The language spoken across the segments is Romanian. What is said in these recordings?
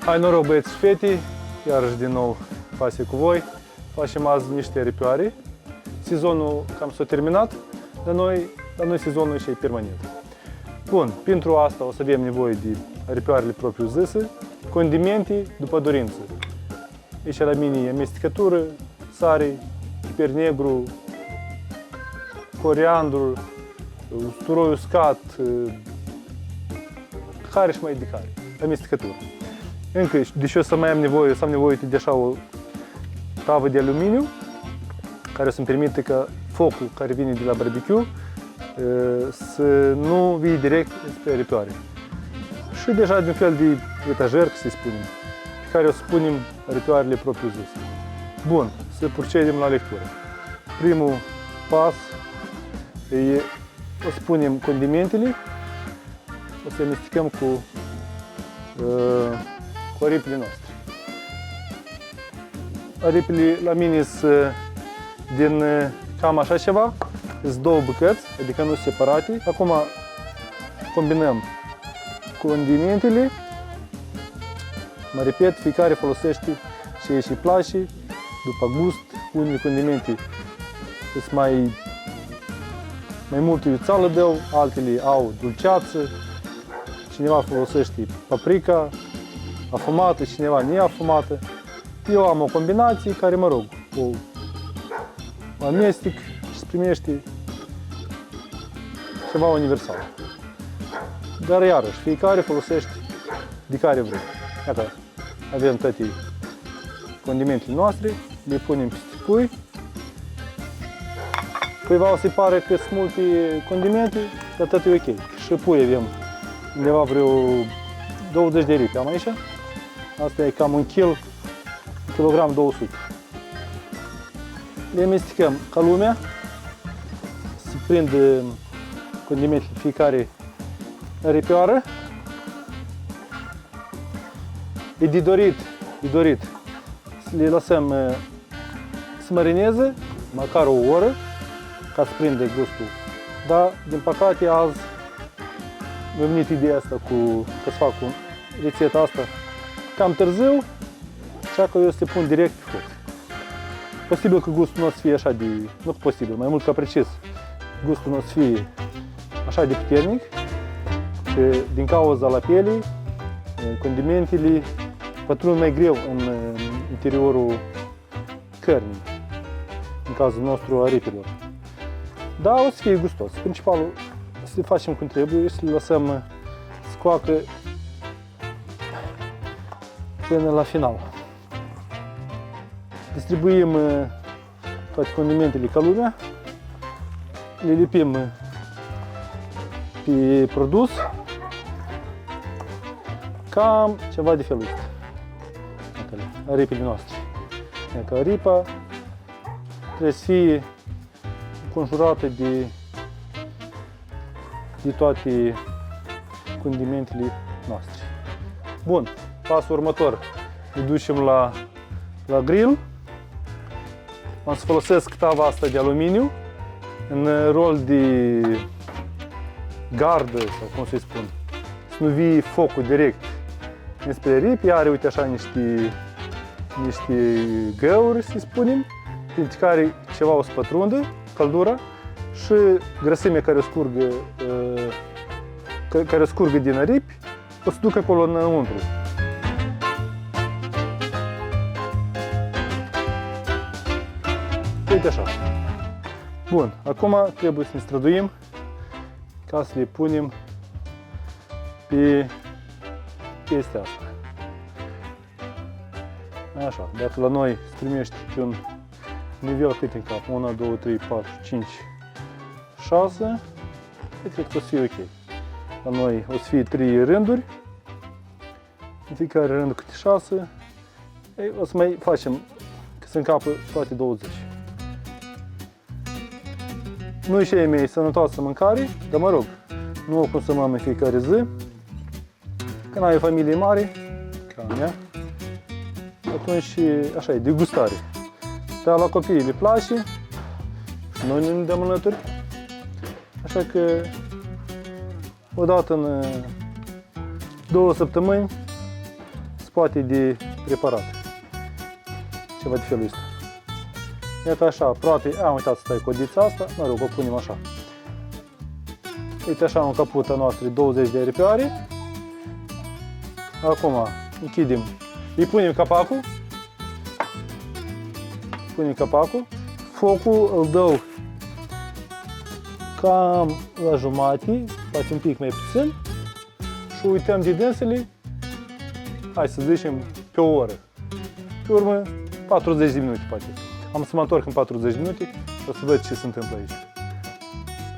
Hai noroc, băieți și fete, iarăși din nou pase cu voi. Facem azi niște aripioare. Sezonul cam s-a terminat, dar noi sezonul și e permanent. Bun, pentru asta o să avem nevoie de aripioarele propriu zise, condimente după dorință. Aici la mine e amestecătură, sare, piper negru, coriandru, usturoi uscat, care și mai de care, amestecătură. Încă, deși o să mai am nevoie de așa o tavă de aluminiu, care să-mi permite ca focul care vine de la barbecue să nu vii direct spre aripioare. Și deja de un fel de etajer, să-i spunem, pe care o să punem aripioarele propriu zise. Bun, să procedem la lectură. Primul pas e o să punem condimentele, o să amestecăm cu aripile noastre. Aripile la mine sunt din cam așa ceva, sunt două bucăți, adică nu sunt separate. Acum combinăm condimentele. Mă repet, fiecare folosește ce îi place, după gust. Unele condimente sunt mai multe iuțeală dău, altele au dulceață. Cineva folosește paprika afumată, cineva neafumată. Eu am o combinație care, mă rog, o amestec și se primește ceva universal. Dar iarăși, fiecare folosește de care vrea. Iată, avem toate condimentele noastre, le punem peste pui. Cuiva o să-i pare că sunt multe condimente, dar tot e ok. Și pui avem undeva vreo 20 de aripi am aici. Asta e cam 1 kg 200. Le amestecăm ca lumea, să prindă condimentele fiecare aripioară. E de dorit să le lăsăm să marineze măcar o oră ca să prindă gustul. Dar, din păcate, azi mi-a venit ideea asta ca să fac rețeta asta cam târziu, așa că eu să pun direct pe foc. Posibil că gustul nu o să fie așa de... Nu posibil, mai mult ca precis. Gustul nu o să fie așa de puternic, că din cauza la piele, condimentele pătrund mai greu în interiorul cărnii, în cazul nostru aripilor. Da, o să fie gustos. Principalul să le facem cum trebuie, să le lăsăm să coacă până la final. Distribuim toate condimentele ca lumea, le lipim pe produs, cam ceva de felul ăsta. Aripile noastre. Iată, aripa trebuie să fie înconjurată de toate condimentele noastre. Bun, pasul următor. Le ducem la grill. Am să folosesc tava asta de aluminiu în rol de gardă, sau cum să-i spun, să nu vii focul direct înspre aripi. Are, uite așa, niște găuri, să spunem, printre care ceva o să pătrundă, căldura, și grăsimea care o scurgă din aripi o să ducă acolo înăuntru. Uite așa. Bun, acum trebuie să ne străduim ca să le punem pe chestia asta. Așa, dacă la noi se primește pe un nivel cât în cap? 1, 2, 3, 4, 5, 6. Cred că o să fie ok. La noi o să fie 3 rânduri. În fiecare rând câte 6. O să mai facem că se încapă toate 20. Nu e cea mai sănătoasă mâncare, dar mă rog, nu o consumăm în fiecare zi. Când ai o familie mare, ca a mea, atunci așa e, degustare. Dar la copii le place și noi ne dăm alături. Așa că odată în 2 săptămâni să poate de preparat. Ceva de felul ăsta. Iată așa, aproape, am uitat să stai codița asta, mă rog, o punem așa. Uite așa în caputa noastră 20 de aripioare. Acum închidem, îi punem capacul. Punem capacul. Focul îl dau cam la jumate, poate un pic mai puțin. Și uităm de dânsele, hai să zicem, pe o oră. Pe urmă, 40 de minute poate. Am să mă întorc în 40 de minute și o să văd ce se întâmplă aici.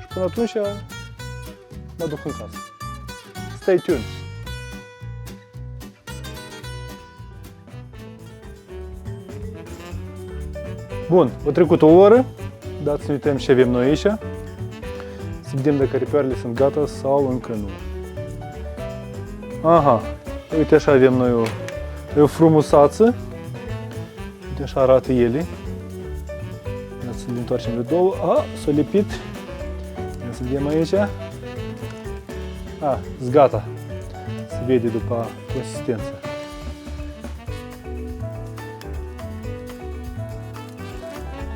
Și până atunci mă duc în casă. Stay tuned! Bun, a trecut o oră. Dați să uităm ce avem noi aici. Să vedem dacă aripioarele sunt gata sau încă nu. Aha, uite așa avem noi o frumusață. Uite așa arată ele. Ia să le întoarcem de două. S-a lipit. Ia să vedem aici. Sunt gata. Se vede după consistență.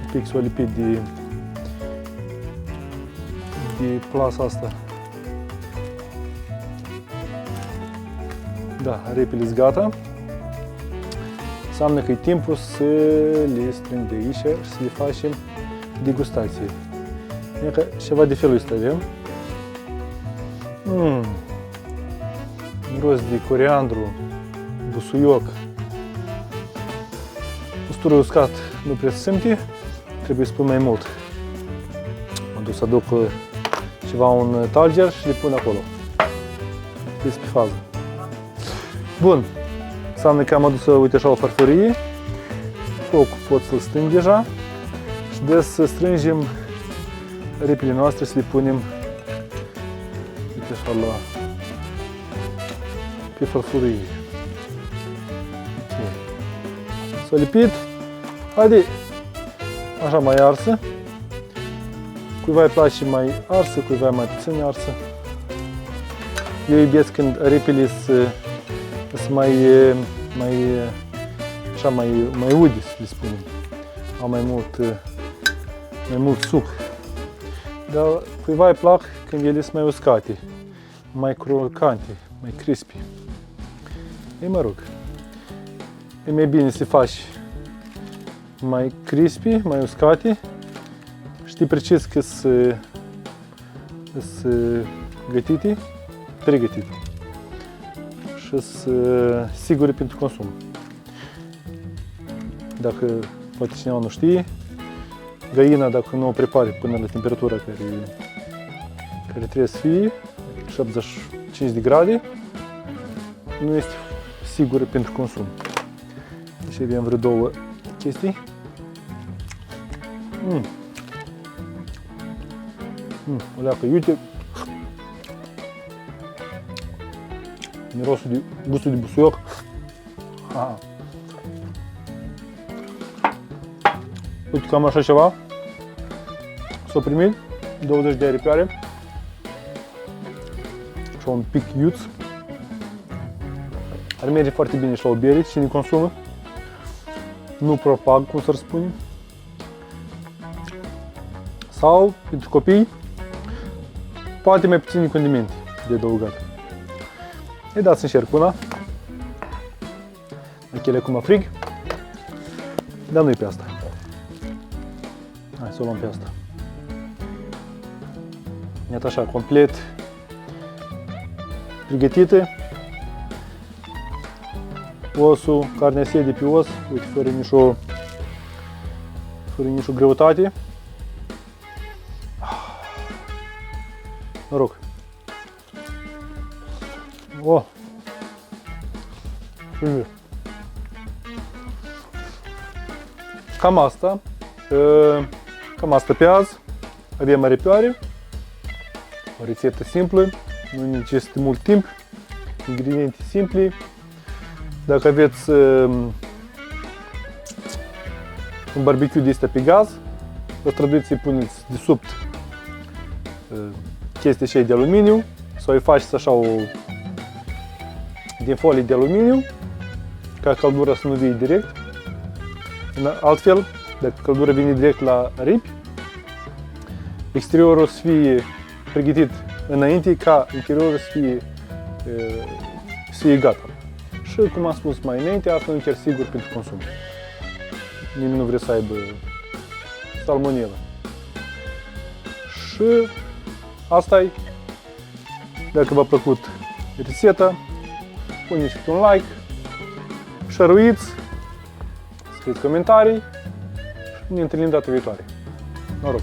Un pic s-a lipit de plasa asta. Da, aripile sunt gata. Înseamnă că e timpul să le strâng de aici și să le facem degustație. Că ceva de felul ăsta avem. Miros de coriandru, busuioc. Usturul uscat nu prea se simte, trebuie să pun mai mult. M-am dus să aduc ceva un talger și le pun acolo. Fiți pe fază. Bun, înseamnă că am adus, uite așa, o farfurie. Focul pot să-l strâng deja. Și de să strângem aripile noastre, să le punem, uite așa, pe farfurie. Okay. S-a lipit. Haide, așa mai arsă. Cuiva îi place mai arsă, cuiva mai puțin arsă. Eu iubesc când aripile sunt mai ude, să le spunem. Au mai mult suc. Dar cuiva îi plac când ele sunt mai uscate, mai crocante, mai crispy. Ei, mă rog, e mai bine să faci mai crispy, mai uscate. Știi precis că sunt pregătite și sunt sigure pentru consum. Dacă poate cineva nu știe, găina, dacă nu o prepari până la temperatura care trebuie să fie, 75 de grade, nu este sigură pentru consum. Deci avem vreo două chestii. O leacă iute. Mirosul de gustul de busuioc. Uite, cam așa ceva. S-a primit 20 de aripioare. Și un pic iuț. Ar merge foarte bine și la o bere, cine consumă. Nu propag, cum s-ar spune. Sau, pentru copii, poate mai puține condimente de adăugat. Îi dați încerc una. Achele acum frig. Dar nu-i pe asta. Hai să o luăm pe asta. Iată așa, complet pregătită. Osul, carnea se de pe os, uite, fără nicio greutate. Mă rog. Cam asta pe azi. Avem aripioare. O rețetă simplă, nu necesită mult timp, ingrediente simple. Dacă aveți un barbecue de astea pe gaz, o trebuie să-i puneți de sub chestii așa de aluminiu sau îi faceți așa din folie de aluminiu ca căldura să nu vie direct. Altfel, dacă căldura vine direct la aripi, exteriorul să fie pregătit înainte ca interiorul să fie gata. Și, cum am spus mai înainte, asta nu e chiar sigur pentru consum. Nimeni nu vrea să aibă salmonelă. Și asta e. Dacă v-a plăcut rețeta, puneți un like, share-uiți, scrieți comentarii și ne întâlnim data viitoare. Noroc!